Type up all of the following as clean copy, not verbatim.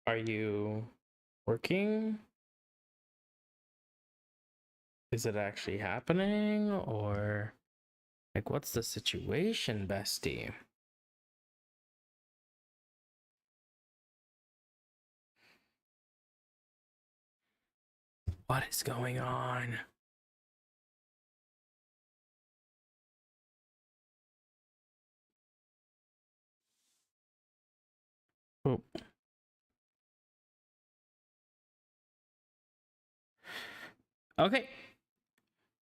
Are you working? Is it actually happening? Or like, what's the situation, bestie? What is going on? Oh. Okay.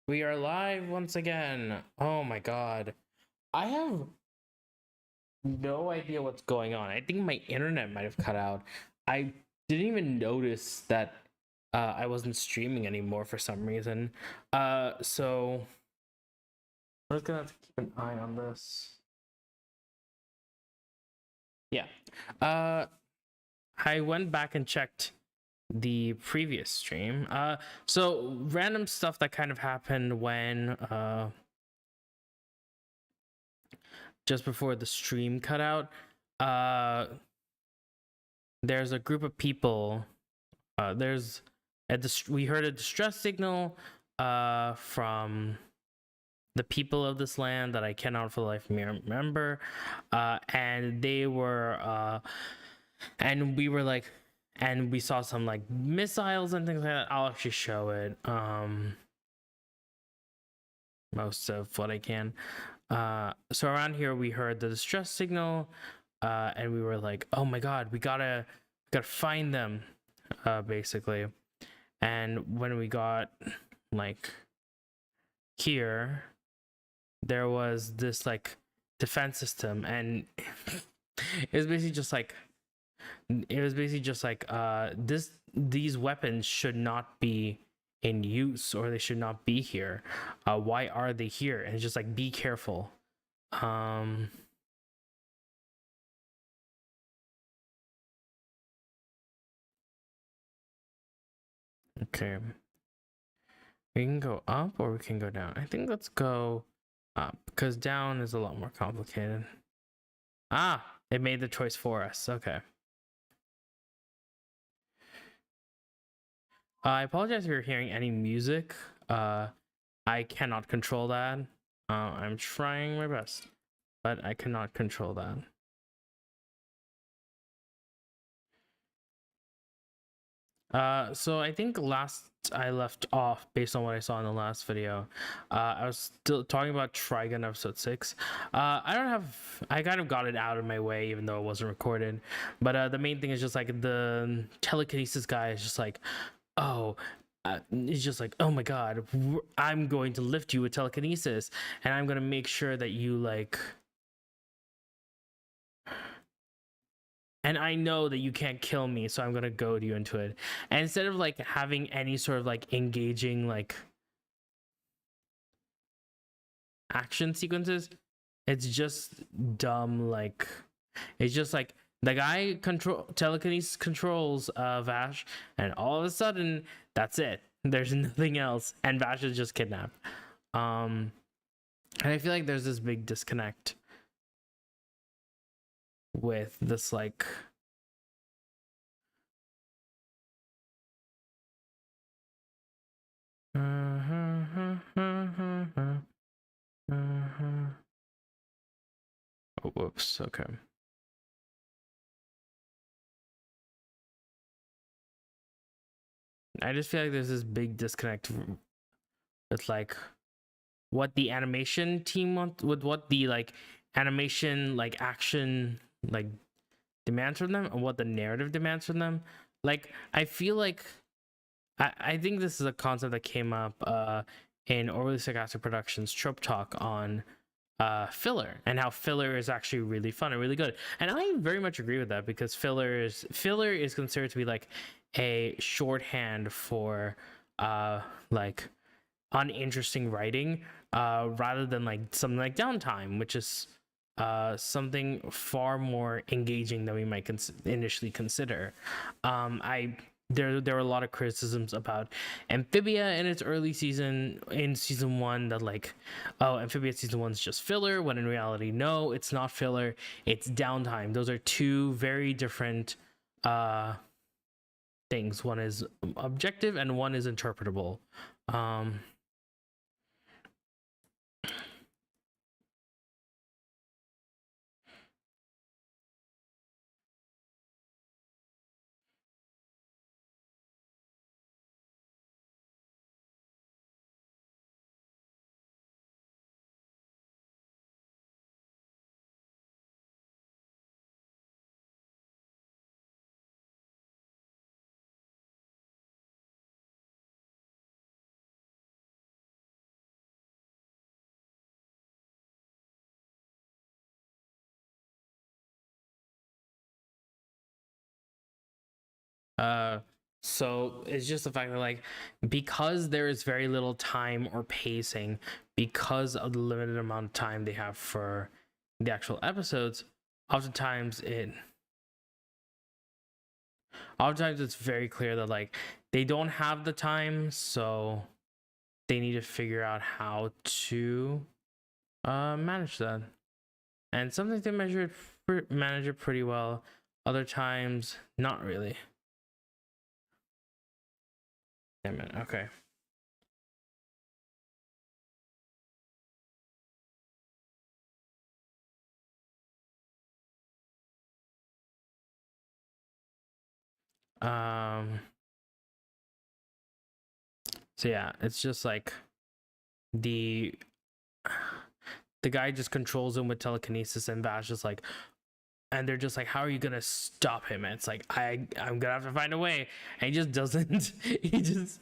We are live once again. Oh my god. I have no idea what's going on. I think my internet might have cut out. I didn't even notice that I wasn't streaming anymore for some reason. So we're just gonna have to keep an eye on this. Yeah. I went back and checked the previous stream. So random stuff that kind of happened when just before the stream cut out. There's a group of people. We heard a distress signal from the people of this land that I cannot for the life of me remember, and they were and we were like, and we saw some like missiles and things like that. I'll actually show it most of what I can. So around here we heard the distress signal, and we were like, oh my god, we gotta find them, basically. And when we got like here, there was this like defense system, and it was basically just like these weapons should not be in use, or they should not be here. Why are they here? And it's just like, be careful. Okay, we can go up or we can go down. I think let's go up, because down is a lot more complicated. It made the choice for us. Okay. I apologize if you're hearing any music. I cannot control that. I'm trying my best, but I cannot control that. So I think last I left off, based on what I saw in the last video, I was still talking about Trigun episode 6. I kind of got it out of my way, even though it wasn't recorded. But the main thing is just like the telekinesis guy is just like, oh, it's just like, oh my god, I'm going to lift you with telekinesis, and I'm gonna make sure that you like, and I know that you can't kill me, so I'm gonna goad you into it. And instead of like having any sort of like engaging like action sequences, it's just dumb. Like, it's just like the guy telekinesis controls Vash, and all of a sudden that's it. There's nothing else, and Vash is just kidnapped. And I feel like there's this big disconnect with this like oh, whoops. Okay. I just feel like there's this big disconnect with like what the animation team wants, with what the like animation like action like demands from them, and what the narrative demands from them. Like, I feel like I think this is a concept that came up in Overly Sarcastic Productions Trope Talk on filler, and how filler is actually really fun and really good. And I very much agree with that, because filler is considered to be like a shorthand for like uninteresting writing, rather than like something like downtime, which is something far more engaging than we might initially consider. There were a lot of criticisms about Amphibia in its early season, in season 1, that like, oh, Amphibia season 1 is just filler, when in reality, no, it's not filler, it's downtime. Those are two very different things. One is objective and one is interpretable. Um, Uh, so it's just the fact that like because there is very little time or pacing because of the limited amount of time they have for the actual episodes, oftentimes it oftentimes it's very clear that like they don't have the time, so they need to figure out how to manage that. And sometimes they manage it pretty well. Other times, not really. Damn it. Okay. Um. So yeah, it's just like the the guy just controls him with telekinesis, and Vash is like, and they're just like, how are you gonna stop him? And it's like, I'm gonna have to find a way. And he just doesn't. He just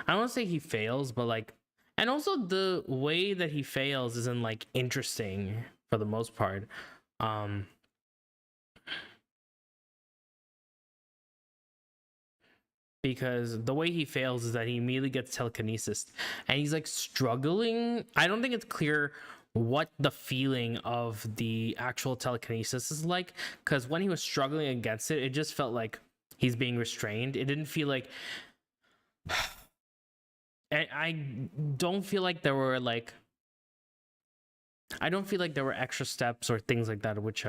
I don't want to say he fails, but like, and also the way that he fails isn't like interesting for the most part. Um, because the way he fails is that he immediately gets telekinesis and he's like struggling. I don't think it's clear what the feeling of the actual telekinesis is like, because when he was struggling against it, it just felt like he's being restrained. It didn't feel like I don't feel like there were like I don't feel like there were extra steps or things like that which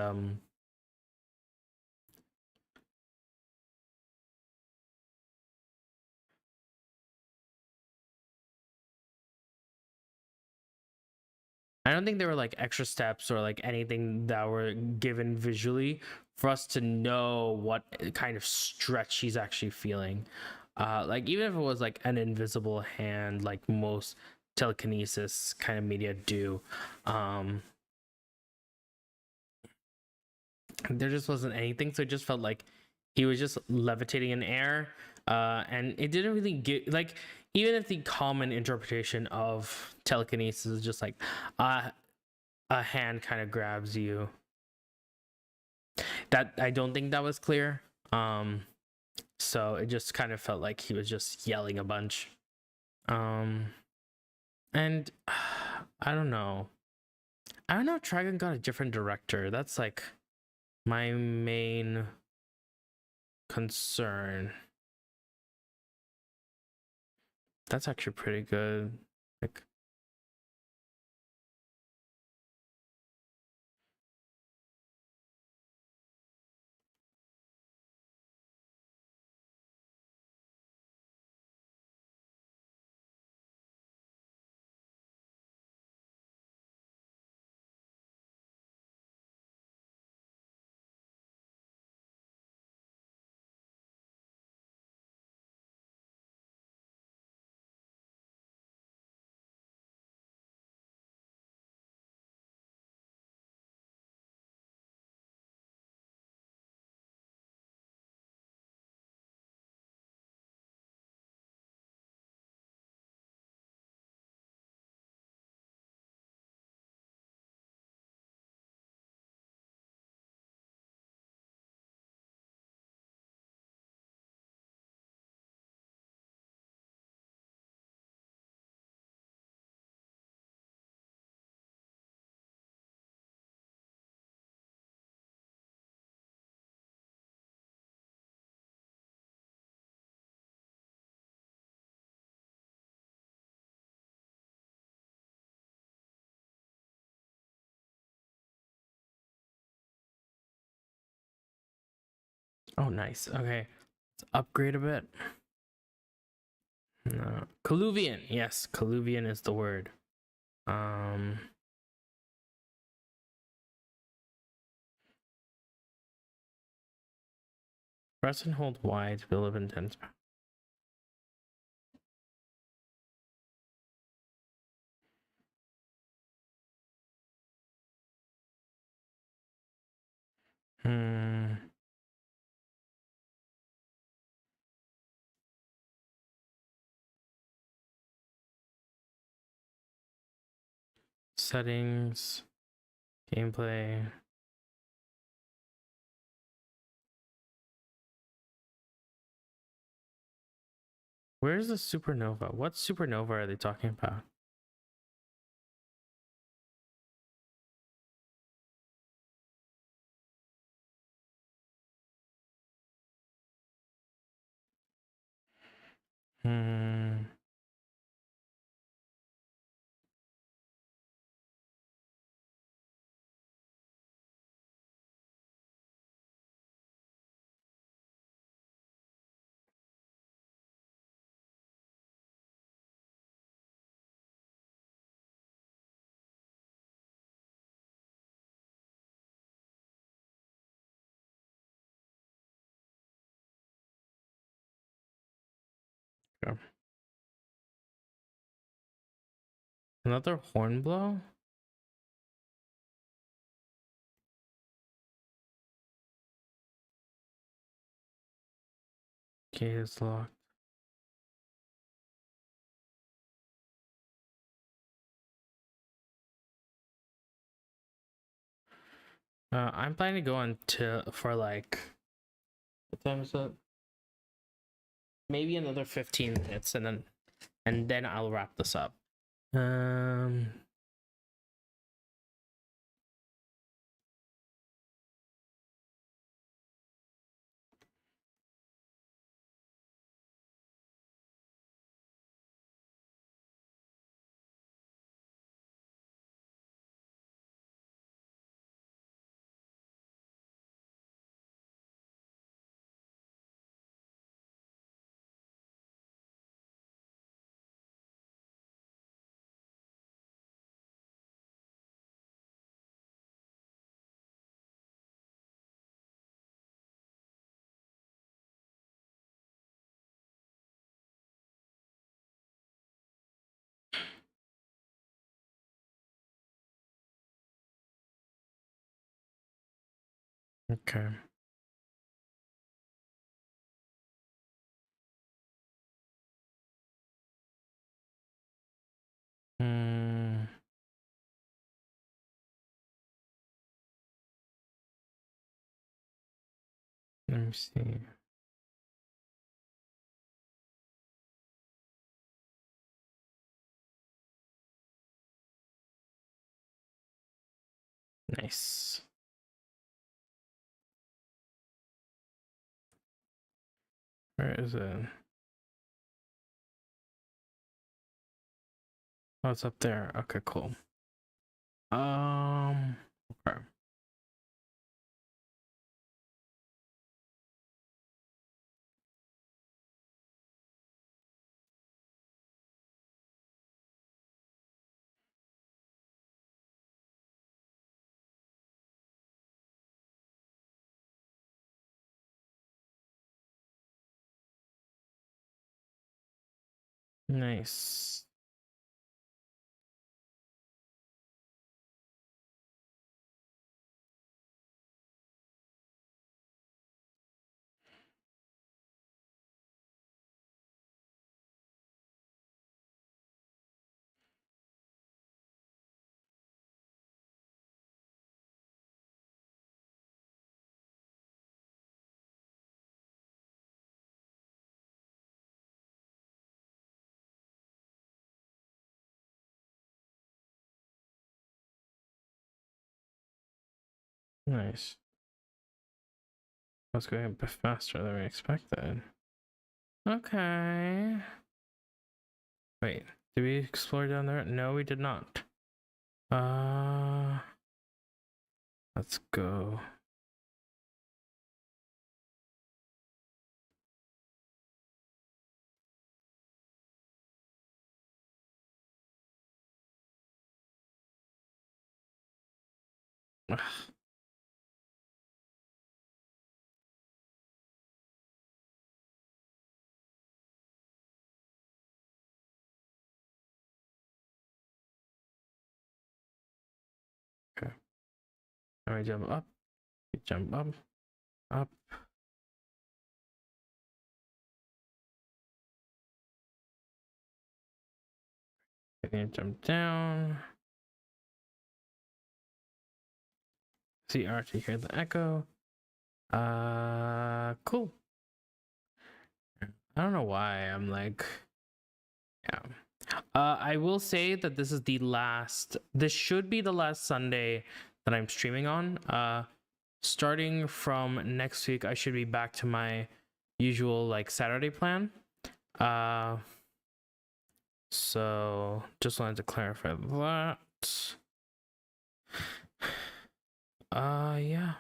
I don't think there were like extra steps or like anything that were given visually for us to know what kind of stretch he's actually feeling. Like even if it was like an invisible hand, like most telekinesis kind of media do, um, there just wasn't anything. So it just felt like he was just levitating in air, and it didn't really get like even if the common interpretation of telekinesis is just like uh a hand kind of grabs you. That I don't think that was clear. So it just kind of felt like he was just yelling a bunch. Um, and I don't know. I don't know if Trigon got a different director. That's like my main concern. That's actually pretty good. Like, oh, nice. Okay. Let's upgrade a bit. No. Colluvian. Yes, colluvian is the word. Press and hold Y to build up intense. Settings, gameplay. Where's the supernova? What supernova are they talking about? Okay. Another hornblow? Okay, it's locked. I'm planning to go until for like, what time is it? Maybe another 15 minutes, and then I'll wrap this up. Okay. Let me see. Nice. Where is it? Oh, it's up there. Okay, cool. Okay. Nice. Nice. That's going a bit faster than we expected. Okay. Wait, did we explore down there? No, we did not. Let's go. Ugh. Okay. All right, jump up. Jump up. Up. And jump down. See Archie, hear the echo. Cool. I don't know why I'm like, yeah. I will say that this should be the last Sunday that I'm streaming on. Starting from next week, I should be back to my usual like Saturday plan. So just wanted to clarify that. Yeah.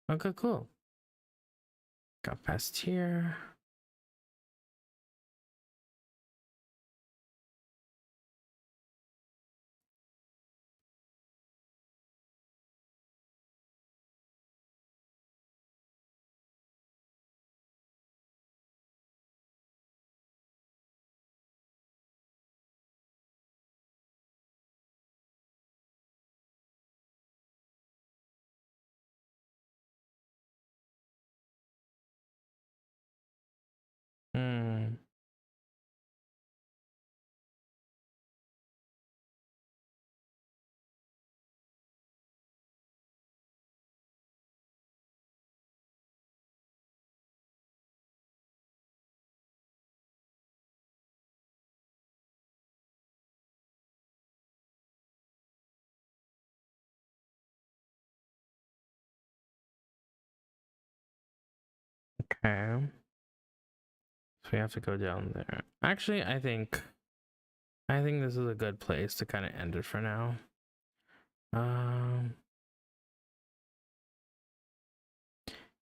Okay, cool. Got past here. Hmm. Okay. So we have to go down there. Actually, I think this is a good place to kind of end it for now.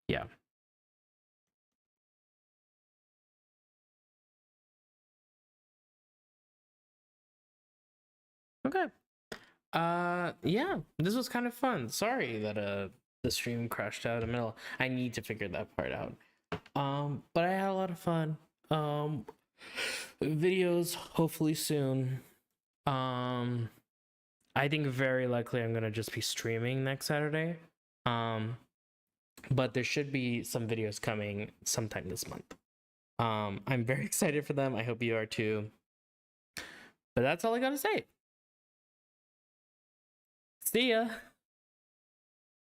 Yeah. Okay. Yeah, this was kind of fun. Sorry that the stream crashed out in the middle. I need to figure that part out. But I had a lot of fun. Videos hopefully soon. I think very likely I'm gonna just be streaming next Saturday. But there should be some videos coming sometime this month. I'm very excited for them. I hope you are too. But that's all I gotta say. See ya.